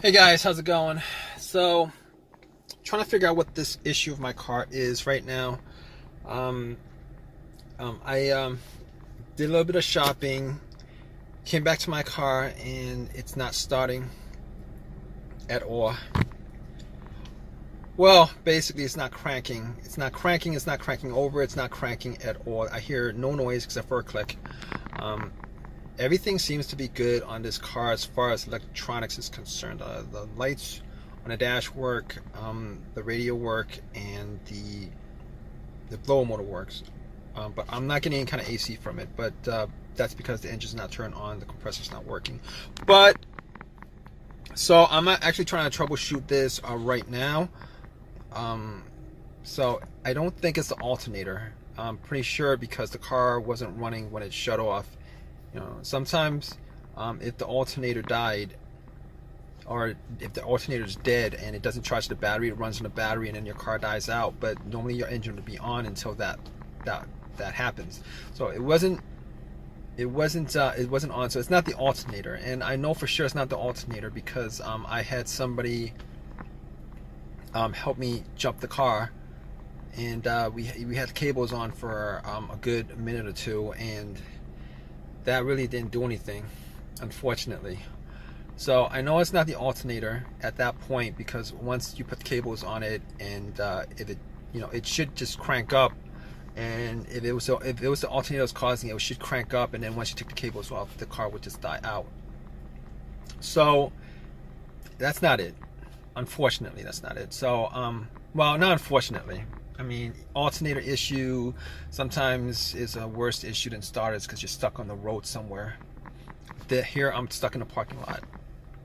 Hey guys, how's it going? So, trying to figure out what this issue of my car is right now. Um, I did a little bit of shopping, came back to my car, and it's not starting at all. Well, basically, it's not cranking. It's not cranking. It's not cranking over. It's not cranking at all. I hear no noise except for a click. Everything seems to be good on this car as far as electronics is concerned. The lights on the dash work, the radio work, and the blower motor works. But I'm not getting any kind of AC from it. But that's because the engine's not turned on, the compressor's not working. But so I'm actually trying to troubleshoot this right now. So I don't think it's the alternator. I'm pretty sure because the car wasn't running when it shut off. You know, sometimes if the alternator died, or if the alternator is dead and it doesn't charge the battery, it runs on the battery and then your car dies out. But normally your engine will be on until that happens. So it wasn't on. So it's not the alternator, and I know for sure it's not the alternator because I had somebody help me jump the car, and we had cables on for a good minute or two, and that really didn't do anything, unfortunately. So I know it's not the alternator at that point, because once you put the cables on it, and if it, it should just crank up, and if it was the alternator that was causing it, it should crank up, and then once you take the cables off, the car would just die out. So that's not it. Unfortunately, that's not it. So well, not unfortunately. I mean, alternator issue sometimes is a worse issue than starters because you're stuck on the road somewhere. Here I'm stuck in a parking lot.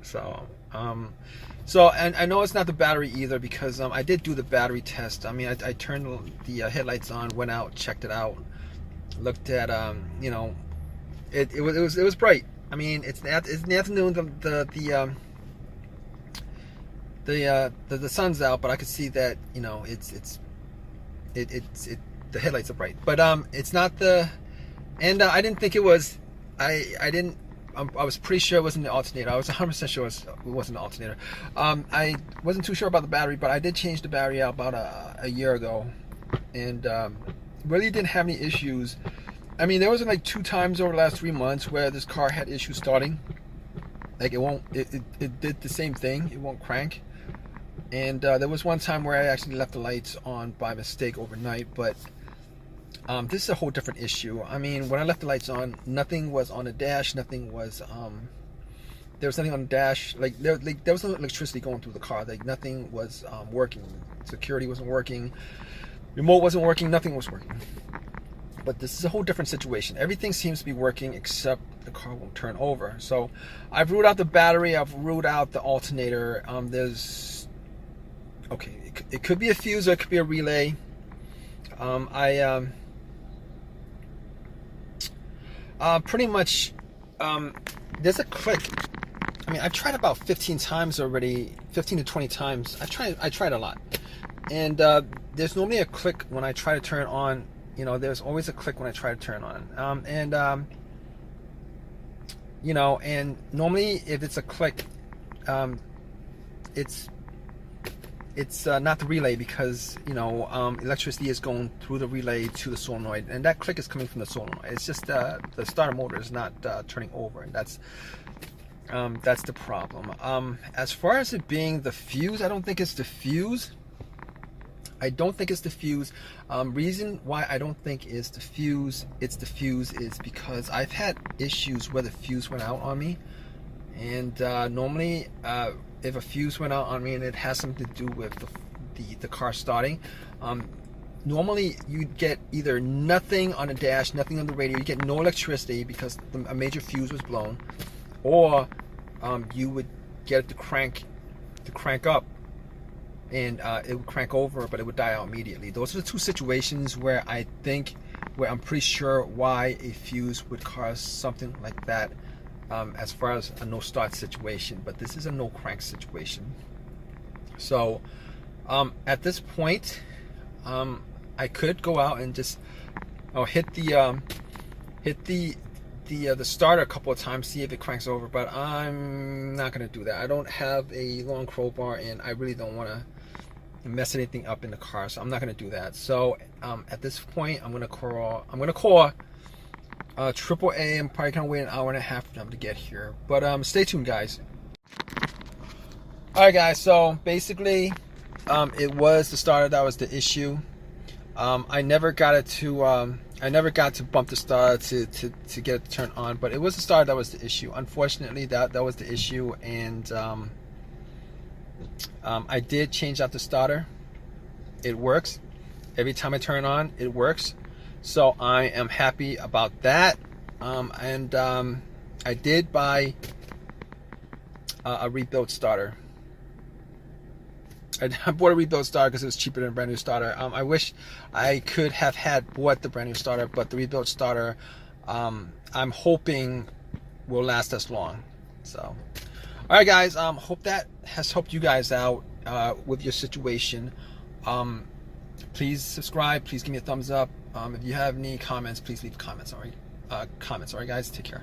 So and I know it's not the battery either, because I did do the battery test. I mean, I turned the headlights on, went out, checked it out, looked at it was bright. I mean, it's in the afternoon. The sun's out, but I could see that the headlights are bright, but it's not the, and I didn't think it was. I was pretty sure it wasn't the alternator. I was 100% sure it wasn't the alternator. I wasn't too sure about the battery, but I did change the battery out about a year ago, and really didn't have any issues. I mean, there was like 2 times over the last 3 months where this car had issues starting. Like it did the same thing. It won't crank. And there was one time where I actually left the lights on by mistake overnight, but this is a whole different issue. I mean, when I left the lights on, nothing was on the dash, nothing was, there was nothing on the dash, there was no electricity going through the car, like nothing was working. Security wasn't working, remote wasn't working, nothing was working. But this is a whole different situation. Everything seems to be working except the car won't turn over. So I've ruled out the battery, I've ruled out the alternator. Okay, it could be a fuse or it could be a relay. Pretty much, there's a click. I mean, I've tried about 15 times already, 15 to 20 times. I tried a lot. And there's normally a click when I try to turn it on. There's always a click when I try to turn it on. And normally if it's a click, it's not the relay, because electricity is going through the relay to the solenoid, and that click is coming from the solenoid. It's just the starter motor is not turning over, and that's the problem. As far as it being the fuse, I don't think it's the fuse. Reason why I don't think it's the fuse is because I've had issues where the fuse went out on me, and normally if a fuse went out on me and it has something to do with the car starting, normally you'd get either nothing on the dash, nothing on the radio, you get no electricity because a major fuse was blown, or you would get it to crank up, and it would crank over, but it would die out immediately. Those are the 2 situations where I'm pretty sure why a fuse would cause something like that. As far as a no start situation, but this is a no crank situation. So at this point, I could go out and just hit the the starter a couple of times, see if it cranks over, but I'm not gonna do that. I don't have a long crowbar, and I really don't want to mess anything up in the car, so I'm not gonna do that. So at this point, I'm gonna call AAA. I'm probably gonna wait an hour and a half for them to get here, but stay tuned, guys. All right, guys. So basically, it was the starter that was the issue. I never got it to bump the starter to get it to turn on, but it was the starter that was the issue. Unfortunately, that was the issue, and I did change out the starter. It works. Every time I turn on, it works. So I am happy about that. I did buy a rebuilt starter. I bought a rebuilt starter because it was cheaper than a brand new starter. I wish I could have bought the brand new starter, but the rebuilt starter, I'm hoping will last us long. So, all right, guys. Hope that has helped you guys out with your situation. Please subscribe. Please give me a thumbs up. If you have any comments, please leave comments. All right, guys. Take care.